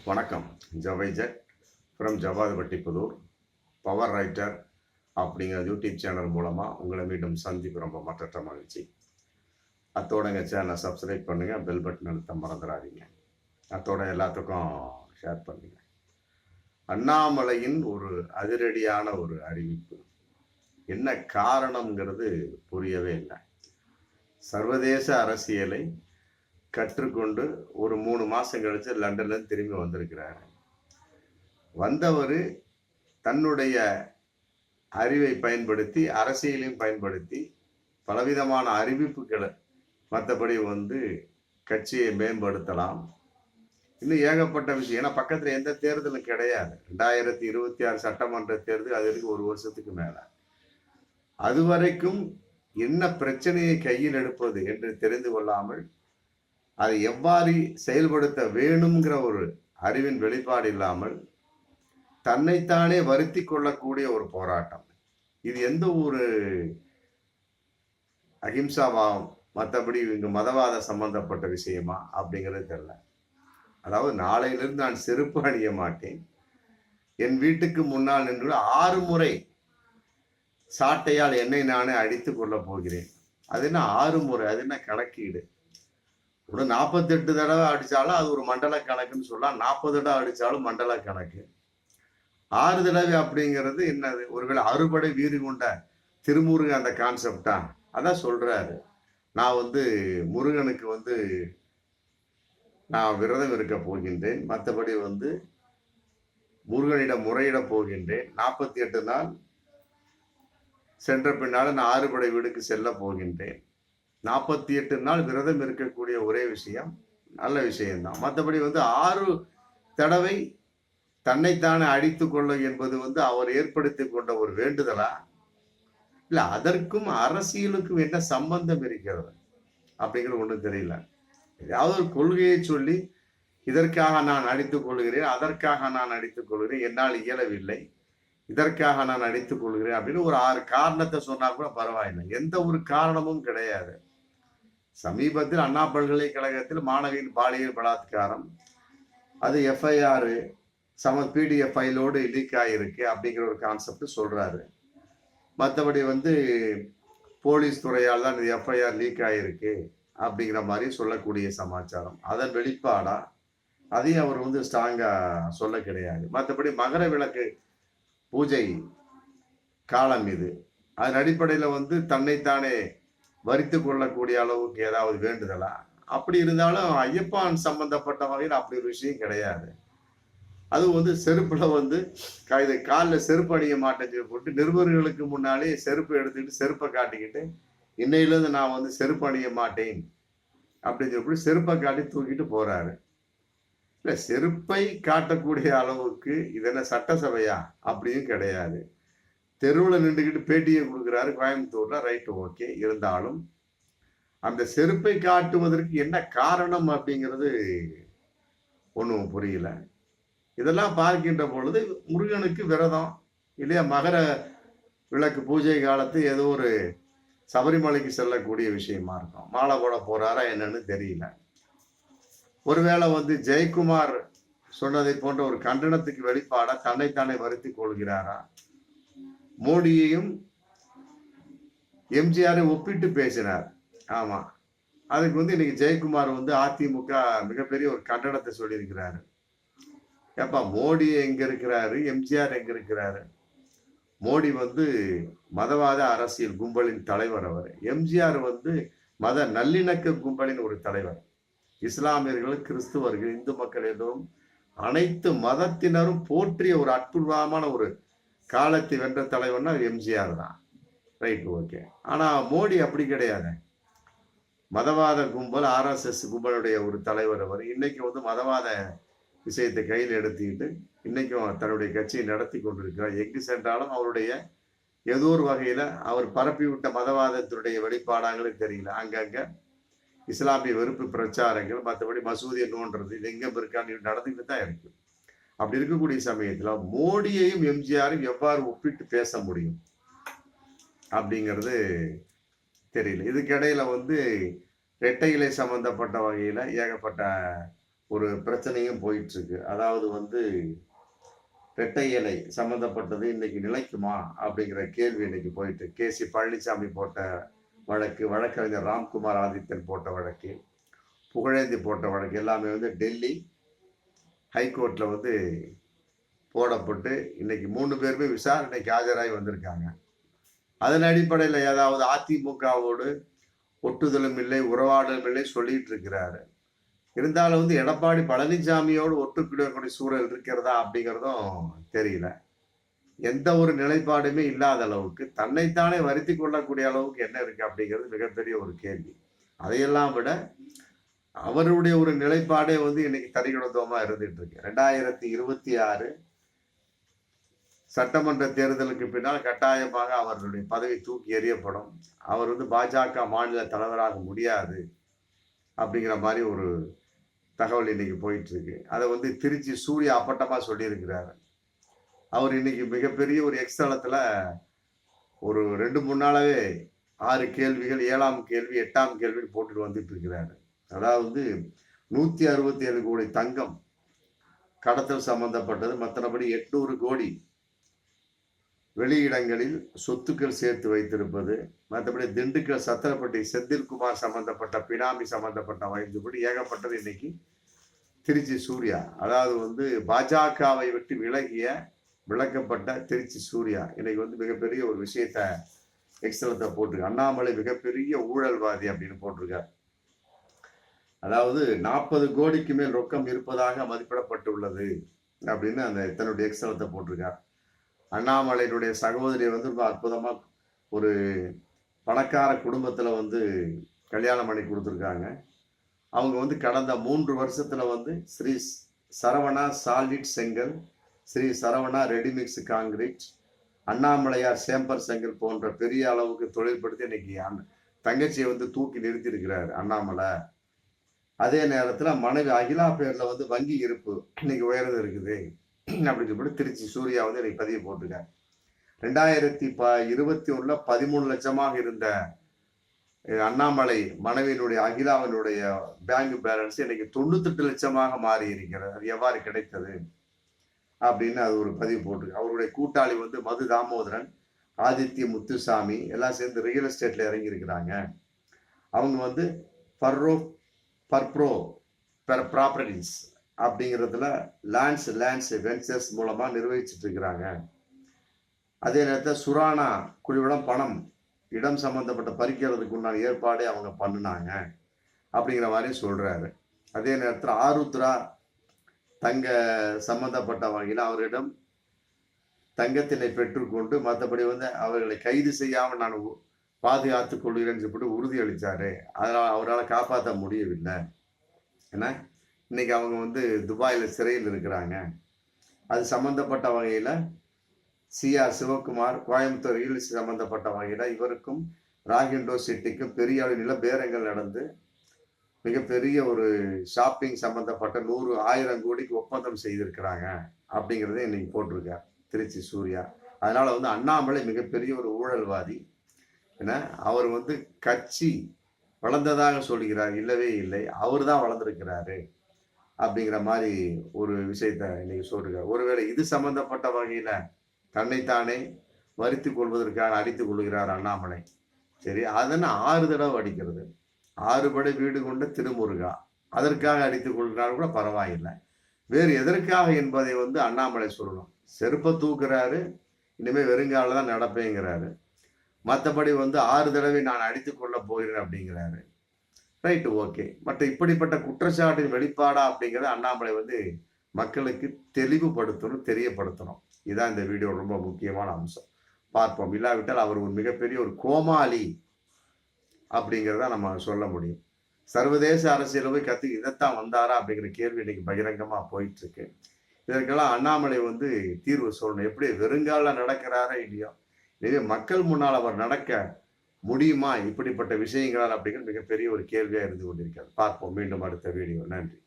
வணக்கம். ஜவைஜட் from Javadupatti Pudur power writer அப்படிங்கிற YouTube channel மூலமாக உங்களை மீண்டும் சந்திப்பு ரொம்ப மற்ற மகிழ்ச்சி. அத்தோட எங்கள் சேனலை சப்ஸ்கிரைப் பண்ணுங்கள், பெல் பட்டன் அழுத்த மறந்துடாதீங்க. அத்தோட எல்லாத்துக்கும் ஷேர் பண்ணுங்க. அண்ணாமலையின் ஒரு அதிரடியான ஒரு அறிவிப்பு, என்ன காரணம்ங்கிறது புரியவே இல்லை. சர்வதேச அரசியலை கற்றுக்கொண்டு ஒரு 3 மாதம் கழிச்சு லண்டன்லேருந்து திரும்பி வந்திருக்கிறார். வந்தவர் தன்னுடைய அறிவை பயன்படுத்தி, அரசியலையும் பயன்படுத்தி பலவிதமான அறிவிப்புகளை, மற்றபடி கட்சியை மேம்படுத்தலாம், இன்னும் ஏகப்பட்ட விஷயம். ஏன்னா பக்கத்தில் எந்த தேர்தலும் கிடையாது. 2026 சட்டமன்ற தேர்தல், அது வரைக்கும் 1 வருஷத்துக்கு மேலே. அதுவரைக்கும் என்ன பிரச்சனையை கையில் எடுப்பது என்று தெரிந்து கொள்ளாமல் அதை எவ்வாறு செயல்படுத்த வேணுங்கிற ஒரு அறிவின் வெளிப்பாடு இல்லாமல் தன்னைத்தானே வருத்தி கொள்ளக்கூடிய ஒரு போராட்டம். இது எந்த ஒரு அகிம்சாவாகும், மற்றபடி இங்கு மதவாத சம்பந்தப்பட்ட விஷயமா அப்படிங்கிறது தெரியல. அதாவது நாளையிலிருந்து நான் செருப்பு அணிய மாட்டேன், என் வீட்டுக்கு முன்னால் நின்று 6 முறை சாட்டையால் என்னை நானே அடித்துக் கொள்ள போகிறேன். அது என்ன 6 முறை? அது என்ன கணக்கீடு? 48 தடவை அடிச்சாலும் அது ஒரு மண்டல கணக்குன்னு சொல்லலாம். 40 தடவை அடிச்சாலும் மண்டல கணக்கு. 6 தடவை அப்படிங்கிறது என்னது? ஒருவேளை அறுபடை வீறு கொண்ட திருமுருகன் அந்த கான்செப்டா? அதான் சொல்றாரு, நான் முருகனுக்கு நான் விரதம் இருக்க போகின்றேன், மற்றபடி முருகனிடம் முறையிட போகின்றேன், 48 நாள் சென்ற பின்னால நான் 6 படை வீடுக்கு செல்ல போகின்றேன். 48 நாள் விரதம் இருக்கக்கூடிய ஒரே விஷயம் நல்ல விஷயம்தான். மற்றபடி 6 தடவை தன்னைத்தானே அடித்து கொள்ள என்பது அவர் ஏற்படுத்தி கொண்ட ஒரு வேண்டுதலா? இல்ல அதற்கும் அரசியலுக்கும் என்ன சம்பந்தம் இருக்கிறது அப்படிங்கிறது ஒன்றும் தெரியல. ஏதாவது ஒரு கொள்கையை சொல்லி இதற்காக நான் அடித்துக் கொள்கிறேன், அதற்காக நான் அடித்துக் கொள்கிறேன், என்னால் இயலவில்லை, இதற்காக நான் அடித்துக் கொள்கிறேன் அப்படின்னு ஒரு 6 காரணத்தை சொன்னா கூட பரவாயில்லை. எந்த ஒரு காரணமும் கிடையாது. சமீபத்தில் அண்ணா பல்கலைக்கழகத்தில் மாணவியின் பாலியல் பலாத்காரம், அது எஃப்ஐஆர் பிடிஎஃப் ஃபைலோடு லீக் ஆகிருக்கு அப்படிங்கிற ஒரு கான்செப்ட் சொல்றாரு. மற்றபடி போலீஸ் துறையால் தான் இது எஃப்ஐஆர் லீக் ஆகிருக்கு அப்படிங்கிற மாதிரி சொல்லக்கூடிய சமாச்சாரம். அதன் வெளிப்பாடா? அதையும் அவர் ஸ்ட்ராங்கா சொல்ல கிடையாது. மற்றபடி மகர விளக்கு பூஜை காலம் இது, அதன் அடிப்படையில் தன்னைத்தானே வரித்து கொள்ளக்கூடிய அளவுக்கு ஏதாவது வேண்டுதலா? அப்படி இருந்தாலும் ஐயப்பான் சம்பந்தப்பட்ட வகையில் அப்படி ஒரு விஷயம் கிடையாது. அது செருப்புல காலில் செருப்பு அணிய மாட்டேன்னு போட்டு நிருபர்களுக்கு முன்னாலே செருப்பு எடுத்துக்கிட்டு செருப்பை காட்டிக்கிட்டு இன்னையிலிருந்து நான் செருப்பு அணிய மாட்டேன் அப்படின்னு சொல்லி செருப்பை காட்டி தூக்கிட்டு போறாரு. இல்ல, செருப்பை காட்டக்கூடிய அளவுக்கு இது என்ன சட்டசபையா? அப்படியும் கிடையாது. தெருவில் நின்றுக்கிட்டு பேட்டியை கொடுக்குறாரு கோயம்புத்தூர்ல, ரைட்டு, ஓகே. இருந்தாலும் அந்த செருப்பை காட்டுவதற்கு என்ன காரணம் அப்படிங்கிறது ஒன்றும் புரியல. இதெல்லாம் பார்க்கின்ற பொழுது முருகனுக்கு விரதம் இல்லையா, மகர விளக்கு பூஜை காலத்து ஏதோ ஒரு சபரிமலைக்கு செல்லக்கூடிய விஷயமா இருக்கும். மாலை போட போறாரா என்னன்னு தெரியல. ஒருவேளை ஜெயக்குமார் சொன்னதை போன்ற ஒரு கண்டனத்துக்கு வெளிப்பாடா தன்னைத்தானே வருத்தி கொள்கிறாரா? மோடியையும் எம்ஜிஆரை ஒப்பிட்டு பேசினார். ஆமா, அதுக்கு இன்னைக்கு ஜெயக்குமார் அதிமுக மிகப்பெரிய ஒரு கண்டனத்தை சொல்லியிருக்கிறாரு. ஏப்பா, மோடி எங்க இருக்கிறாரு, எம்ஜிஆர் எங்க இருக்கிறாரு? மோடி மதவாத அரசியல் கும்பலின் தலைவர். அவர் எம்ஜிஆர் மத நல்லிணக்க கும்பலின் ஒரு தலைவர். இஸ்லாமியர்கள், கிறிஸ்துவர்கள், இந்து மக்கள் எல்லோரும் அனைத்து மதத்தினரும் போற்றிய ஒரு அற்புதமான ஒரு காலத்தை வென்ற தலைவர்னா எம்ஜிஆர் தான். Right, okay. ஆனா மோடி அப்படி கிடையாது. மதவாத கும்பல், RSS கும்பலுடைய ஒரு தலைவர் அவர். இன்னைக்கு மதவாத விஷயத்தை கையில் எடுத்துக்கிட்டு இன்னைக்கும் தன்னுடைய கட்சியை நடத்தி கொண்டிருக்கிறார். எங்கு சென்றாலும் அவருடைய ஏதோ ஒரு வகையில அவர் பரப்பி விட்ட மதவாதத்தினுடைய வெளிப்பாடாங்களே தெரியல. அங்கங்க இஸ்லாமிய வெறுப்பு பிரச்சாரங்கள், மற்றபடி மசூதியை நோன்றது, இது எங்க இருக்கான்னு நடந்துக்கிட்டு தான் இருக்கு. அப்படி இருக்கக்கூடிய சமயத்துல மோடியையும் எம்ஜிஆரையும் எவ்வாறு ஒப்பிட்டு பேச முடியும் அப்படிங்கிறது தெரியல. இதுக்கிடையில இரட்டை இலை சம்பந்தப்பட்ட வகையில ஏகப்பட்ட ஒரு பிரச்சனையும் போயிட்டு இருக்கு. அதாவது வந்து இரட்டை இலை சம்பந்தப்பட்டது இன்னைக்கு நிலைக்குமா அப்படிங்கிற கேள்வி இன்னைக்கு போயிட்டு கே.சி. பழனிசாமி போட்ட வழக்கு, வழக்கறிஞர் ராம்குமார் ஆதித்தன் போட்ட வழக்கு, புகழேந்தி போட்ட வழக்கு எல்லாமே வந்து டெல்லி ஹைகோர்ட்ல வந்து போடப்பட்டு இன்னைக்கு 3 பேருமே விசாரணைக்கு ஆஜராகி வந்திருக்காங்க. அதன் அடிப்படையில் ஏதாவது அதிமுகவோடு ஒட்டுதலும் இல்லை, உறவாடலும் இல்லை சொல்லிட்டு இருக்கிறாரு. இருந்தாலும் வந்து எடப்பாடி பழனிசாமியோடு ஒட்டுக்கிடக்கூடிய சூழல் இருக்கிறதா அப்படிங்கிறதும் தெரியல. எந்த ஒரு நிலைப்பாடுமே இல்லாத அளவுக்கு தன்னைத்தானே வருத்தி கொள்ளக்கூடிய அளவுக்கு என்ன இருக்கு அப்படிங்கிறது மிகப்பெரிய ஒரு கேள்வி. அதையெல்லாம் விட அவருடைய ஒரு நிலைப்பாடே வந்து இன்னைக்கு தரிகுணத்துவமா இருந்துட்டு இருக்கு. 2026 சட்டமன்ற தேர்தலுக்கு பின்னால் கட்டாயமாக அவர்களுடைய பதவி தூக்கி எறியப்படும். அவர் வந்து பாஜக மாநில தலைவராக முடியாது அப்படிங்கிற மாதிரி ஒரு தகவல் இன்னைக்கு போயிட்டு இருக்கு. அதை வந்து திருச்சி சூர்யா அப்பட்டமா சொல்லியிருக்கிறாரு. அவர் இன்னைக்கு மிகப்பெரிய ஒரு எக்ஸ்தலத்துல ஒரு 2-3 நாளாவே 6 கேள்விகள், 7ஆம் கேள்வி, 8ஆம் கேள்வி போட்டுட்டு வந்துட்டு இருக்கிறாரு. அதாவது 167 கோடி தங்கம் கடத்தல் சம்பந்தப்பட்டது, மற்றபடி 800 கோடி வெளியிடங்களில் சொத்துக்கள் சேர்த்து வைத்திருப்பது, மற்றபடி திண்டுக்கல் சத்திரப்பட்டி செந்தில்குமார் சம்பந்தப்பட்ட பினாமி சம்பந்தப்பட்ட வைத்தபடி ஏகப்பட்டது இன்னைக்கு திருச்சி சூர்யா. அதாவது வந்து பாஜகவை விட்டு விளக்கப்பட்ட திருச்சி சூர்யா இன்னைக்கு வந்து மிகப்பெரிய ஒரு விஷயத்த எக்ஸலத்தை போட்டிருக்க. அண்ணாமலை மிகப்பெரிய ஊழல்வாதி அப்படின்னு போட்டிருக்கார். அதாவது 40 கோடிக்கு மேல் ரொக்கம் இருப்பதாக மதிப்பிடப்பட்டுள்ளது அப்படின்னு அந்த தன்னுடைய எக்ஸலத்தை போட்டிருக்கார். அண்ணாமலையினுடைய சகோதரி வந்து ரொம்ப அற்புதமா ஒரு பணக்கார குடும்பத்துல வந்து கல்யாணம் பண்ணி கொடுத்துருக்காங்க. அவங்க வந்து கடந்த 3 வருஷத்துல வந்து ஸ்ரீ சரவணா சாலிட் செங்கல், Shri Saravana ready mix concrete, Annamalaiyar chamber செங்கல் போன்ற பெரிய அளவுக்கு தொழில்படுத்தி இன்னைக்கு தங்கச்சியை வந்து தூக்கி நிறுத்தி இருக்கிறார் அண்ணாமலை. அதே நேரத்துல மனைவி அகிலா பேர்ல வந்து வங்கி இருப்பு இன்னைக்கு உயர்ந்து இருக்குது அப்படின்னு சொல்லிட்டு திருச்சி சூர்யா வந்து இன்னைக்கு பதிவு போட்டிருக்காரு. 2021 13 லட்சமாக இருந்த அண்ணாமலை மனைவியினுடைய அகிலாவினுடைய பேங்க் பேலன்ஸ் இன்னைக்கு 98 லட்சமாக மாறி இருக்கிறது. அது எவ்வாறு கிடைத்தது அப்படின்னு அது ஒரு பதிவு போட்டிருக்கு. அவருடைய கூட்டாளி வந்து மது தாமோதரன், ஆதித்ய முத்துசாமி எல்லாம் சேர்ந்து ரியல் எஸ்டேட்ல இறங்கி இருக்கிறாங்க. அவங்க வந்து பர்ப்ரோ ப்ராப்பர்ட்டிஸ் அப்படிங்கிறதுல லேண்ட்ஸ் வெஞ்சர்ஸ் மூலமா நிர்வகிச்சுட்டு இருக்கிறாங்க. அதே நேரத்தில் சுரானா குழுவிடம் பணம் இடம் சம்பந்தப்பட்ட பறிக்கிறதுக்கு உண்டான ஏற்பாடே அவங்க பண்ணினாங்க அப்படிங்கிற மாதிரி சொல்றாரு. அதே நேரத்தில் ஆருத்ரா தங்க சம்பந்தப்பட்ட வகையில் அவரிடம் தங்கத்தினை பெற்றுக்கொண்டு மற்றபடி வந்து அவர்களை கைது செய்யாமல் நான் பாதுகாத்துக் கொள்கிறேன்னு சொல்லிட்டு உறுதி அளித்தாரு. அதனால் அவரால் காப்பாற்ற முடியவில்லை. ஏன்னா இன்னைக்கு அவங்க வந்து துபாயில் சிறையில் இருக்கிறாங்க. அது சம்பந்தப்பட்ட வகையில் CR Sivakumar Coimbatore real estate சம்பந்தப்பட்ட வகையில் இவருக்கும் ராகிண்டோ சிட்டிக்கும் பெரிய அளவு நில பேரங்கள் நடந்து மிகப்பெரிய ஒரு ஷாப்பிங் சம்பந்தப்பட்ட 100,000 கோடிக்கு ஒப்பந்தம் செய்திருக்கிறாங்க அப்படிங்கிறத இன்னைக்கு போட்டிருக்கார் திருச்சி சூர்யா. அதனால வந்து அண்ணாமலை மிகப்பெரிய ஒரு ஊழல்வாதி. ஏன்னா அவர் வந்து கட்சி வளர்ந்ததாக சொல்கிறார், இல்லவே இல்லை, அவர் தான் வளர்ந்துருக்கிறாரு அப்படிங்கிற மாதிரி ஒரு விஷயத்த இன்னைக்கு சொல்றாரு. ஒருவேளை இது சம்பந்தப்பட்ட வகையில தன்னைத்தானே வருத்தி கொள்வதற்காக அடித்துக் கொள்கிறார் அண்ணாமலை. சரி, அதனை 6 தடவை அடிக்கிறது, 6 படை வீடு கொண்ட திருமுருகா, அதற்காக அடித்துக் கொள்கிறார் கூட பரவாயில்லை. வேறு எதற்காக என்பதை வந்து அண்ணாமலை சொல்லணும். செருப்பை தூக்குறாரு, இனிமே வெறுங்கால தான் நடப்பேங்கிறாரு. மற்றபடி வந்து 6 தடவை நான் அடித்துக் கொள்ள போகிறேன் அப்படிங்கிறாரு. Right, okay. மற்ற இப்படிப்பட்ட குற்றச்சாட்டின் வெளிப்பாடா அப்படிங்கிறத அண்ணாமலை வந்து மக்களுக்கு தெளிவுபடுத்தணும், தெரியப்படுத்தணும். இதுதான் இந்த வீடியோ ரொம்ப முக்கியமான அம்சம். பார்ப்போம். இல்லாவிட்டால் அவர் ஒரு மிகப்பெரிய ஒரு கோமாளி அப்படிங்கிறத நம்ம சொல்ல முடியும். சர்வதேச அரசியல போய் இதைத்தான் வந்தாரா அப்படிங்கிற கேள்வி இன்னைக்கு பகிரங்கமா போயிட்டு இருக்கு. இதற்கெல்லாம் அண்ணாமலை வந்து தீர்வு சொல்லணும். எப்படி வெறுங்கால நடக்கிறாரா இல்லையோ, எனவே மக்கள் முன்னால் அவர் நடக்க முடியுமா இப்படிப்பட்ட விஷயங்களால் அப்படிங்கிற மிகப்பெரிய ஒரு கேள்வியா இருந்து கொண்டிருக்கிறது. பார்ப்போம் மீண்டும் அடுத்த வீடியோ. நன்றி.